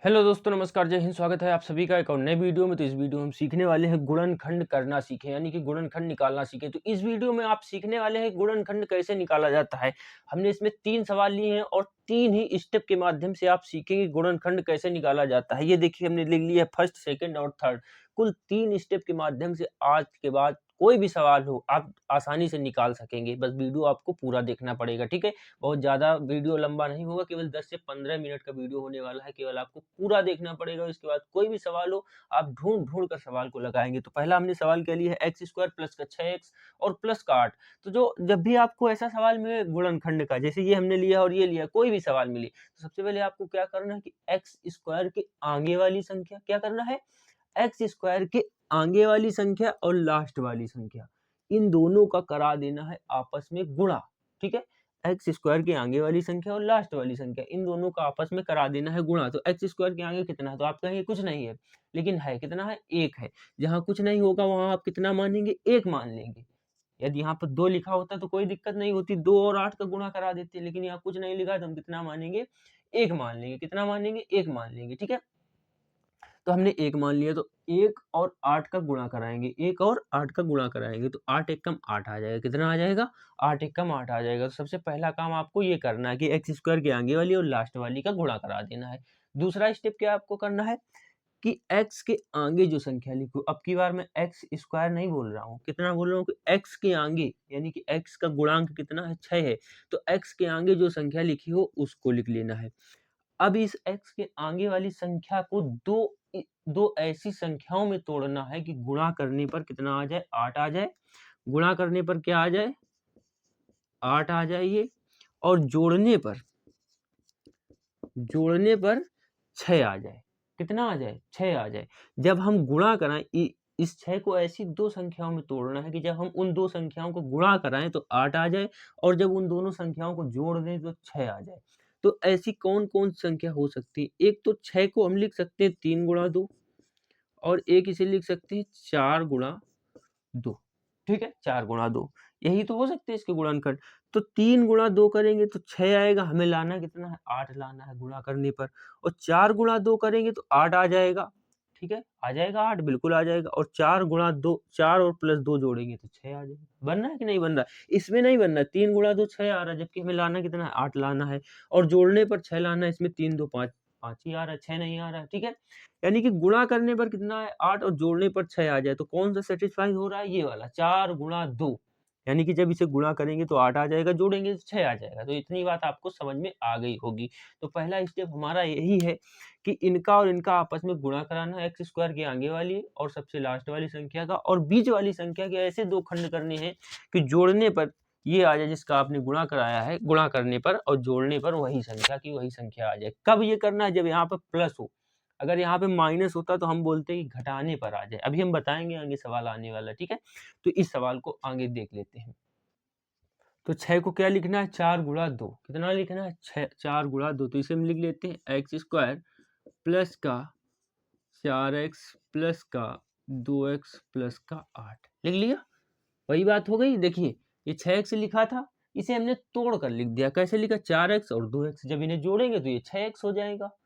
Hello दोस्तों, नमस्कार, जय हिंद। स्वागत है आप सभी का एक और नए वीडियो में। तो इस वीडियो में हम सीखने वाले हैं गुणनखंड करना सीखें, यानी कि गुणनखंड निकालना सीखें। तो इस वीडियो में आप सीखने वाले हैं गुणनखंड कैसे निकाला जाता है। हमने इसमें 3 सवाल लिए हैं और 3 ही स्टेप के माध्यम से आप सीखेंगे गुणनखंड कैसे निकाला जाता है। ये देखिए, हमने लिख लिया है फर्स्ट, सेकंड और थर्ड। कुल 3 स्टेप के माध्यम से आज के बाद कोई भी सवाल हो आप आसानी से निकाल सकेंगे। बस वीडियो आपको पूरा देखना पड़ेगा, ठीक है। बहुत ज़्यादा वीडियो लंबा नहीं होगा, केवल 10 से 15 मिनट का वीडियो होने वाला है। केवल आपको पूरा देखना पड़ेगा। इसके बाद कोई भी सवाल हो आप ढूंढ कर सवाल को लगाएंगे। तो पहला हमने सवाल क्या लिया है, एक्स स्क्वायर प्लस का 6x और प्लस का 8। तो जो जब भी आपको ऐसा सवाल मिले गुणनखंड का, जैसे ये हमने लिया और ये लिया, कोई भी सवाल मिले, तो सबसे पहले आपको क्या करना है कि एक्स स्क्वायर के आगे वाली संख्या क्या करना है, एक्स स्क्वायर के आगे वाली संख्या और लास्ट वाली संख्या, इन दोनों का करा देना है आपस में गुणा। ठीक है, एक्स स्क्वायर के आगे वाली संख्या और लास्ट वाली संख्या, इन दोनों का आपस में करा देना है गुणा। तो एक्स स्क्वायर के आगे कितना है, तो आप कहेंगे कुछ नहीं है, लेकिन है कितना है, एक है। जहां कुछ नहीं होगा वहां आप कितना मानेंगे, एक मान लेंगे। यदि यहाँ पर 2 लिखा होता तो कोई दिक्कत नहीं होती, 2 और 8 का गुणा करा देते, लेकिन यहाँ कुछ नहीं लिखा है तो हम कितना मानेंगे, एक मान लेंगे। कितना मानेंगे, एक मान लेंगे। ठीक है, तो हमने 1 मान लिया, तो 1 और 8 का गुणा कराएँगे, 1 और 8 का गुणा कराएँगे, तो 8 एकम 8 आ जाएगा। कितना आ जाएगा, 8 एकम 8 आ जाएगा। तो सबसे पहला काम आपको ये करना है कि एक्स स्क्वायर के आगे वाली और लास्ट वाली का गुणा करा देना है। दूसरा स्टेप क्या आपको करना है कि x के आगे जो संख्या लिखो, अब की बार मैं एक्स स्क्वायर नहीं बोल रहा हूँ, कितना बोल रहा हूँ कि x के आगे, यानी कि x का गुणांक कितना है, 6 है। तो x के आगे जो संख्या लिखी हो उसको लिख लेना है। अब इस x के आगे वाली संख्या को दो ऐसी संख्याओं में तोड़ना है कि गुणा करने पर कितना आ जाए, 8 आ जाए। गुणा करने पर क्या आ जाए, 8 आ जाए ये, और जोड़ने पर 6 आ जाए। कितना आ जाए, 6 आ जाए। जब हम गुणा कराएं, इस 6 को ऐसी 2 संख्याओं में तोड़ना है कि जब हम उन 2 संख्याओं को गुणा कराएं तो 8 आ जाए, और जब उन दोनों संख्याओं को जोड़ दें तो 6 आ जाए। तो ऐसी कौन-कौन संख्या हो सकती है? एक तो 6 को हम लिख सकते हैं 3 गुणा 2, और एक इसे लिख सकते हैं 4 गुणा 2। ठीक है, 4 गुणा 2, यही तो हो सकते हैं इसके गुणनखंड। तो 3 गुणा 2 करेंगे तो 6 आएगा, हमें लाना कितना है, 8 लाना है गुणा करने पर। और 4 गुणा 2 करेंगे तो 8 आ जाएगा। ठीक है, आ जाएगा 8, बिल्कुल आ जाएगा। और 4 गुणा 2, 4 और प्लस 2 जोड़ेंगे तो 6 आ जाएगा। बन रहा है कि नहीं बन रहा है? इसमें नहीं बन रहा है, 3 गुणा 2 6 आ रहा है, जबकि हमें लाना कितना है, 8 लाना है। और जोड़ने पर 6 लाना है, इसमें 3 2 5, 5 ही आ रहा है, 6 नहीं आ रहा है। ठीक है, यानी कि गुणा करने पर कितना है, 8, और जोड़ने पर 6 आ जाए, तो कौन सा सैटिस्फाई हो रहा है, ये वाला 4 गुणा 2। यानी कि जब इसे गुणा करेंगे तो 8 आ जाएगा, जोड़ेंगे तो 6 आ जाएगा। तो इतनी बात आपको समझ में आ गई होगी। तो पहला स्टेप हमारा यही है कि इनका और इनका आपस में गुणा कराना है, एक्स स्क्वायर की आगे वाली और सबसे लास्ट वाली संख्या का, और बीच वाली संख्या के ऐसे 2 खंड करने हैं कि जोड़ने पर ये आ जाए जिसका आपने गुणा कराया है, गुणा करने पर और जोड़ने पर वही संख्या की वही संख्या आ जाए। कब ये करना है, जब यहाँ पर प्लस हो। अगर यहाँ पे माइनस होता तो हम बोलते हैं कि घटाने पर आ जाए। अभी हम बताएंगे, आगे सवाल आने वाला, ठीक है। तो इस सवाल को आगे देख लेते हैं। तो 6 को क्या लिखना है, 4 गुणा 2। कितना लिखना है, 6, 4 गुणा 2। तो इसे हम लिख लेते हैं एक्स स्क्वायर प्लस का 4x प्लस का 2x प्लस का 8। लिख लिया, वही बात हो गई। देखिए, ये 6x लिखा था, इसे हमने तोड़ कर लिख दिया। कैसे लिखा, 4x और 2x, जब इन्हें जोड़ेंगे तो ये 6x हो जाएगा।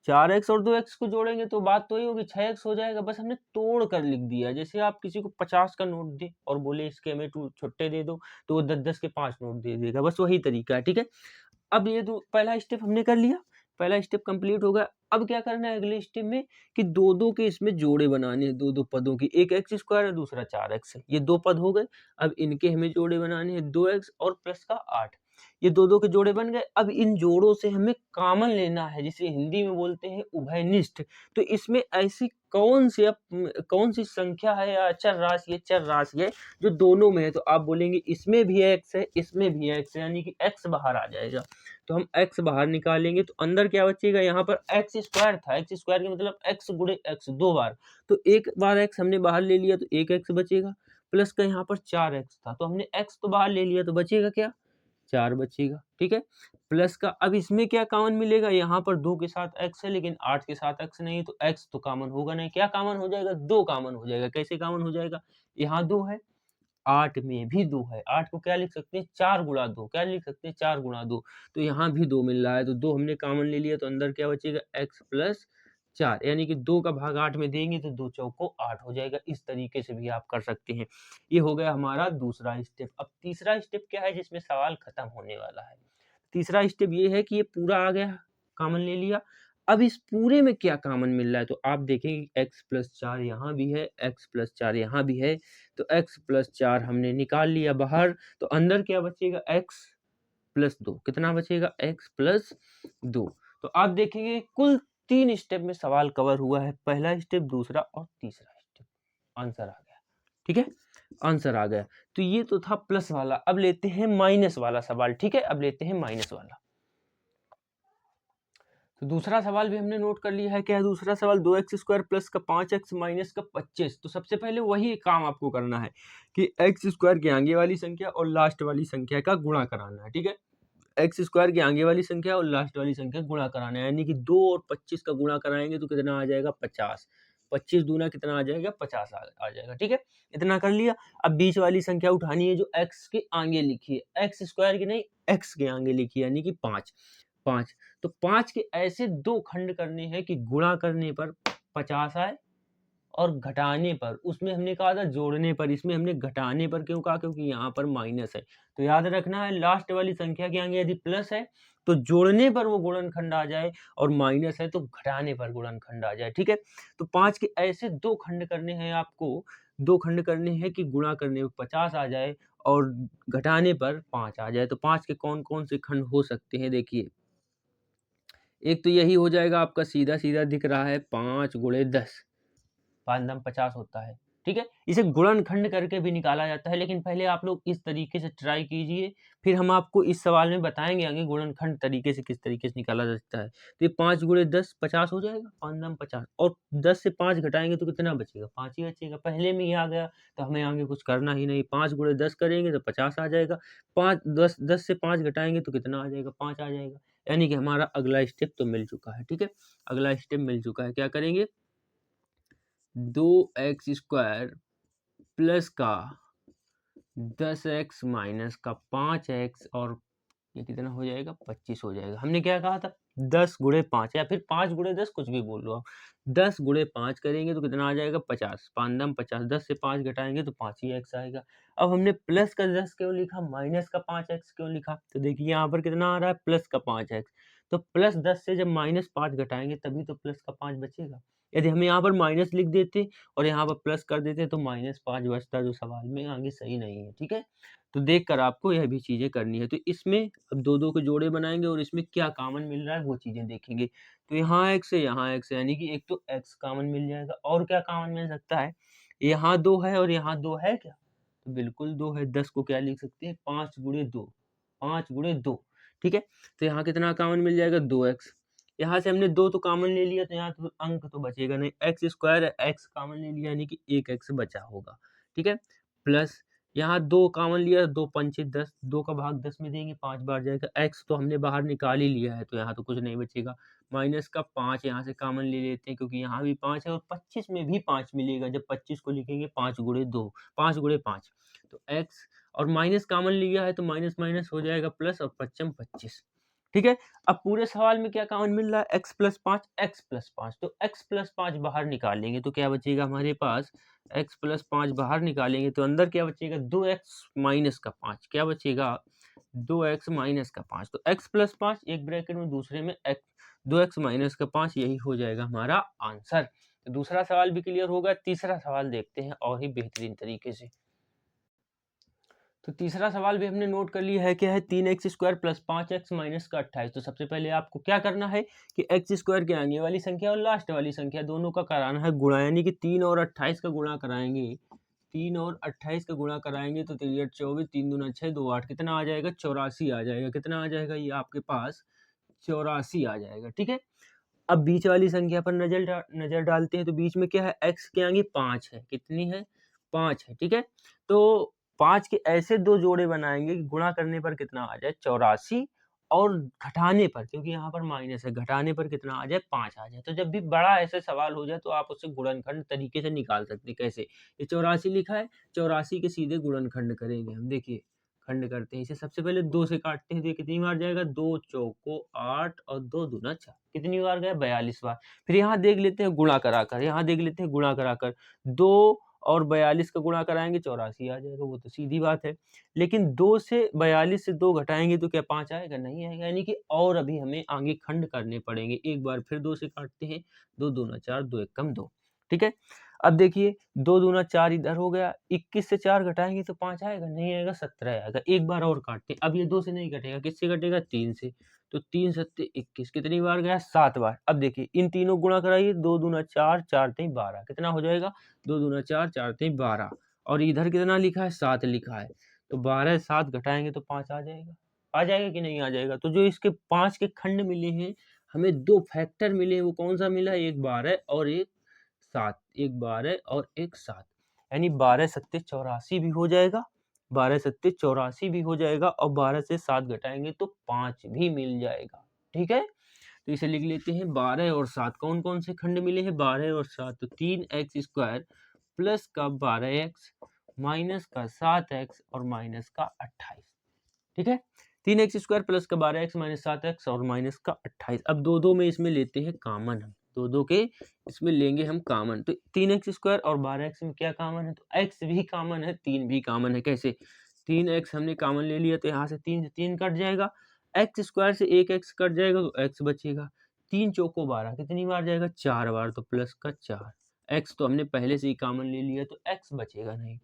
4x और 2x को जोड़ेंगे तो बात तो ही होगी, 6x हो जाएगा। बस हमने तोड़ कर लिख दिया। जैसे आप किसी को 50 का नोट दे और बोले इसके हमें 2 छुट्टे दे दो, तो वो 10-10 के 5 नोट दे देगा। बस वही तरीका है, ठीक है। अब ये तो पहला स्टेप हमने कर लिया, पहला स्टेप कंप्लीट हो गया। अब क्या करना है अगले स्टेप में कि 2-2 के इसमें जोड़े बनाने हैं, 2-2 पदों की। एक एक्स स्क्वायर है, दूसरा 4x है, ये 2 पद हो गए। अब इनके हमें जोड़े बनाने हैं, 2x और प्लस का 8। ये 2-2 के जोड़े बन गए। अब इन जोड़ों से हमें कॉमन लेना है, जिसे हिंदी में बोलते हैं उभयनिष्ठ। तो इसमें ऐसी कौन सी संख्या है या चर राशि है जो दोनों में है। तो आप बोलेंगे इसमें भी x है, इसमें भी x है, यानी कि x बाहर आ जाएगा। तो हम x बाहर निकालेंगे तो अंदर क्या बचेगा, यहाँ पर एक्स स्क्वायर था, एक्स स्क्वायर का मतलब x गुणे x 2 बार। तो एक बार x हमने बाहर ले लिया तो एक x बचेगा, प्लस का यहाँ पर 4x था, तो हमने x तो बाहर ले लिया, तो बचेगा क्या, 4 बचेगा। ठीक है, प्लस का अब इसमें क्या कॉमन मिलेगा, यहाँ पर 2 के साथ x है लेकिन 8 के साथ x नहीं है, तो x तो कॉमन होगा नहीं। क्या कॉमन हो जाएगा, 2 कॉमन हो जाएगा। कैसे कॉमन हो जाएगा, यहाँ 2 है, 8 में भी 2 है। 8 को क्या लिख सकते हैं, 4 गुणा 2। क्या लिख सकते हैं, 4 गुणा 2। तो यहाँ भी 2 मिल रहा है, तो 2 हमने कॉमन ले लिया, तो अंदर क्या बचेगा, x प्लस 4, यानी कि 2 का भाग 8 में देंगे तो 2 चौको 8 हो जाएगा। इस तरीके से भी आप कर सकते हैं। ये हो गया हमारा दूसरा स्टेप। अब तीसरा स्टेप क्या है जिसमें सवाल खत्म होने वाला है। तीसरा स्टेप ये है कि ये पूरा आ गया, कॉमन ले लिया। अब इस पूरे में क्या कॉमन मिल रहा है तो आप देखेंगे x+4 यहाँ भी है, x+4 यहाँ भी है, तो x+4 हमने निकाल लिया बाहर, तो अंदर क्या बचेगा x+2। कितना बचेगा x+2। तो आप देखेंगे कुल 3 स्टेप में सवाल कवर हुआ है। पहला स्टेप, दूसरा और तीसरा स्टेप। आंसर आ गया। ठीक है, आंसर आ गया। तो ये तो था प्लस वाला। अब लेते हैं माइनस वाला सवाल। ठीक है, अब लेते हैं माइनस वाला। तो दूसरा सवाल भी हमने नोट कर लिया है। क्या है दूसरा सवाल? 2x² प्लस का 5x माइनस का 25। तो सबसे पहले वही काम आपको करना है कि x² के आगे वाली संख्या और लास्ट वाली संख्या का गुणा कराना है। ठीक है, x² की आगे वाली संख्या और लास्ट वाली संख्या गुणा कराना है, यानी कि 2 और 25 का गुणा कराएंगे तो कितना आ जाएगा 50। 25 दूना कितना आ जाएगा 50 आ जाएगा। ठीक है, इतना कर लिया। अब बीच वाली संख्या उठानी है जो x के आगे लिखी है, x² की नहीं, x के आगे लिखी है, यानी कि 5। 5 तो 5 के ऐसे 2 खंड करने हैं कि गुणा करने पर 50 आए और घटाने पर, उसमें हमने कहा था जोड़ने पर, इसमें हमने घटाने पर क्यों कहा? क्योंकि यहाँ पर माइनस है। तो याद रखना है लास्ट वाली संख्या के आगे यदि प्लस है तो जोड़ने पर वो गुणनखंड आ जाए, और माइनस है तो घटाने पर गुणनखंड आ जाए। ठीक है, तो 5 के ऐसे 2 खंड करने हैं आपको, 2 खंड करने हैं कि गुणा करने पर 50 आ जाए और घटाने पर 5 आ जाए। तो 5 के कौन कौन से खंड हो सकते हैं? देखिए, एक तो यही हो जाएगा आपका, सीधा सीधा दिख रहा है 5 गुणे 10, 5 दम 50 होता है। ठीक है, इसे गुणनखंड करके भी निकाला जाता है, लेकिन पहले आप लोग इस तरीके से ट्राई कीजिए, फिर हम आपको इस सवाल में बताएंगे आगे गुणनखंड तरीके से किस तरीके से निकाला जा सकता है। तो ये 5 गुणे 10 50 हो जाएगा, 5 दम 50, और 10 से 5 घटाएंगे तो कितना बचेगा? 5 ही बचेगा। पहले में ही आ गया तो हमें आगे कुछ करना ही नहीं। 5 गुणे 10 करेंगे तो 50 आ जाएगा। 10 से 5 घटाएंगे तो कितना आ जाएगा? 5 आ जाएगा। यानी कि हमारा अगला स्टेप तो मिल चुका है। ठीक है, अगला स्टेप मिल चुका है। क्या करेंगे? 2x² प्लस का 10x माइनस का 5x, और ये कितना हो जाएगा? 25 हो जाएगा। हमने क्या कहा था? 10 गुणे 5 या फिर 5 गुणे 10, कुछ भी बोल लो आप। 10 गुणे 5 करेंगे तो कितना आ जाएगा? 50। 5 दम 50, 10 से 5 घटाएंगे तो 5 ही x आएगा। अब हमने प्लस का 10 क्यों लिखा, माइनस का 5x क्यों लिखा? तो देखिए यहाँ पर कितना आ रहा है? प्लस का 5x। तो प्लस 10 से जब माइनस 5 घटाएंगे तभी तो प्लस का 5 बचेगा। यदि हम यहाँ पर माइनस लिख देते और यहाँ पर प्लस कर देते तो -5 बचता, जो सवाल में आगे सही नहीं है। ठीक है, तो देखकर आपको यह भी चीज़ें करनी है। तो इसमें अब 2-2 के जोड़े बनाएँगे और इसमें क्या कॉमन मिल रहा है वो चीज़ें देखेंगे। तो यहाँ x है, यहाँ x है, यानी कि एक तो x कॉमन मिल जाएगा, और क्या कॉमन मिल सकता है? यहाँ 2 है और यहाँ 2 है क्या? तो बिल्कुल 2 है। 10 को क्या लिख सकते हैं? 5 गुणे 2, 5 गुणे 2। ठीक है, तो यहाँ कितना कॉमन मिल जाएगा? 2x। यहाँ से हमने 2 तो कॉमन ले लिया, तो यहाँ तो अंक तो बचेगा नहीं। x² है, x कॉमन ले लिया, यानी कि 1 x बचा होगा। ठीक है, प्लस यहाँ 2 कॉमन लिया, 2 पंचे 10, 2 का भाग 10 में देंगे 5 बार जाएगा। x तो हमने बाहर निकाल ही लिया है तो यहाँ तो कुछ नहीं बचेगा। माइनस का 5 यहाँ से कॉमन ले लेते हैं, क्योंकि यहाँ भी 5 है और 25 में भी 5 मिलेगा। जब 25 को लिखेंगे 5 गुणे 2, 5 गुणे 5, तो x, और माइनस कॉमन लिया है तो माइनस माइनस हो जाएगा प्लस, और 5 25। ठीक है, अब पूरे सवाल में क्या कॉमन मिल रहा है? x plus 5, x plus 5। तो x प्लस 5 बाहर निकालेंगे तो क्या बचेगा हमारे पास? x प्लस 5 बाहर निकालेंगे तो अंदर क्या बचेगा? 2x माइनस का 5। क्या बचेगा? 2x माइनस का 5। तो x प्लस 5 एक ब्रैकेट में, दूसरे में x, 2x माइनस का 5, यही हो जाएगा हमारा आंसर। तो दूसरा सवाल भी क्लियर होगा। तीसरा सवाल देखते हैं और ही बेहतरीन तरीके से। तो तीसरा सवाल भी हमने नोट कर लिया है। क्या है? 3x² प्लस 5x माइनस का 28। तो सबसे पहले आपको क्या करना है कि x² के आगे वाली संख्या और लास्ट वाली संख्या दोनों का कराना है गुणा, यानी कि 3 और 28 का गुणा कराएंगे। 3 और 28 का गुणा कराएंगे तो 3 8 24, 3 दूना 6, 2 8, कितना आ जाएगा? 84 आ जाएगा। कितना आ जाएगा? ये आपके पास 84 आ जाएगा। ठीक है, अब बीच वाली संख्या पर नजर डालते हैं तो बीच में क्या है? x के आगे 5 है। कितनी है? 5 है। ठीक है, तो 5 के ऐसे 2 जोड़े बनाएंगे कि गुणा करने पर कितना आ जाए? 84, और घटाने पर, क्योंकि यहाँ पर माइनस है, घटाने पर कितना आ जाए? 5 आ जाए। तो जब भी बड़ा ऐसे सवाल हो जाए तो आप उससे गुणनखंड तरीके से निकाल सकते हैं। कैसे? ये 84 लिखा है, 84 के सीधे गुणनखंड करेंगे हम। देखिए खंड करते हैं इसे। सबसे पहले 2 से काटते हैं तो ये कितनी बार जाएगा, 2 चौको 8 और 2 दूना 4, कितनी बार गया, 42 बार। फिर यहाँ देख लेते हैं गुणा कराकर, यहाँ देख लेते हैं गुणा कराकर, 2 और 42 का गुणा कराएंगे 84 आ जाएगा, वो तो सीधी बात है। लेकिन 2 से 42 से 2 घटाएंगे तो क्या 5 आएगा, नहीं आएगा, यानी कि और अभी हमें आगे खंड करने पड़ेंगे। एक बार फिर 2 से काटते हैं, 2 दूना 4, 2 एकम 2, ठीक है। अब देखिए 2 दूना 4 इधर हो गया, 21 से 4 घटाएंगे तो 5 आएगा, नहीं आएगा, 17 आएगा। एक बार और काटते हैं, अब ये 2 से नहीं घटेगा, किससे घटेगा, 3 से, तो 3 सत्ते 21, कितनी बार गया, 7 बार। अब देखिए इन तीनों गुणा कराइए, 2 दूना 4, 4 तीन 12, कितना हो जाएगा, 2 दूना 4, 4 तीन 12, और इधर कितना लिखा है, 7 लिखा है, तो 12 7 घटाएंगे तो 5 आ जाएगा कि नहीं आ जाएगा। तो जो इसके 5 के खंड मिले हैं, हमें 2 फैक्टर मिले हैं, वो कौन सा मिला, एक 12 और एक 7, एक 12 और एक 7, यानी 12 सत्ते 84 भी हो जाएगा, 12 सत्ते 84 भी हो जाएगा, और 12 से 7 घटाएंगे तो 5 भी मिल जाएगा, ठीक है। तो इसे लिख लेते हैं 12 और 7 कौन कौन से खंड मिले हैं, 12 और 7, तो 3x² प्लस का 12x माइनस का 7x और माइनस का 28, ठीक है। 3x² प्लस का 12x माइनस 7x और माइनस का 28। अब दो दो में इसमें लेते हैं कामन, हम दो दो के इसमें लेंगे हम कामन, तो 3x² और 12x में क्या कामन है, तो x भी कामन है, 3 भी कामन है। कैसे, 3x हमने कामन ले लिया तो यहाँ से 3 से 3 कट जाएगा, x² से 1x कट जाएगा तो x बचेगा, 3 चौको 12 कितनी बार जाएगा, 4 बार, तो प्लस का 4, x तो हमने पहले से ही कामन ले लिया तो x बचेगा नहीं,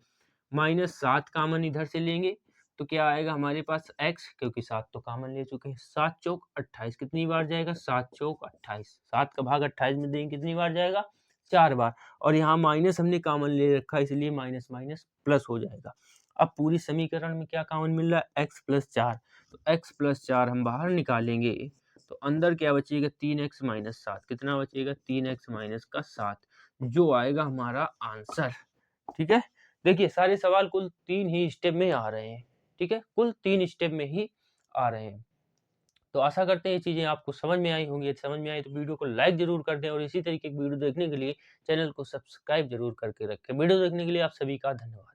माइनस 7 कामन इधर से लेंगे तो क्या आएगा हमारे पास x, क्योंकि 7 तो कामन ले चुके हैं, 7 चौक 28 कितनी बार जाएगा, 7 चौक 28, 7 का भाग 28 में देंगे कितनी बार जाएगा, 4 बार, और यहाँ माइनस हमने कामन ले रखा है इसलिए माइनस माइनस प्लस हो जाएगा। अब पूरी समीकरण में क्या कामन मिल रहा है, x प्लस 4, तो x प्लस 4 हम बाहर निकालेंगे तो अंदर क्या बचेगा, 3x माइनस 7, कितना बचेगा, 3x माइनस का 7, जो आएगा हमारा आंसर, ठीक है। देखिए सारे सवाल कुल 3 ही स्टेप में आ रहे हैं, ठीक है, कुल 3 स्टेप में ही आ रहे हैं। तो आशा करते हैं ये चीजें आपको समझ में आई होंगी, यदि समझ में आई तो वीडियो को लाइक जरूर कर दें, और इसी तरीके की वीडियो देखने के लिए चैनल को सब्सक्राइब जरूर करके रखें। वीडियो देखने के लिए आप सभी का धन्यवाद।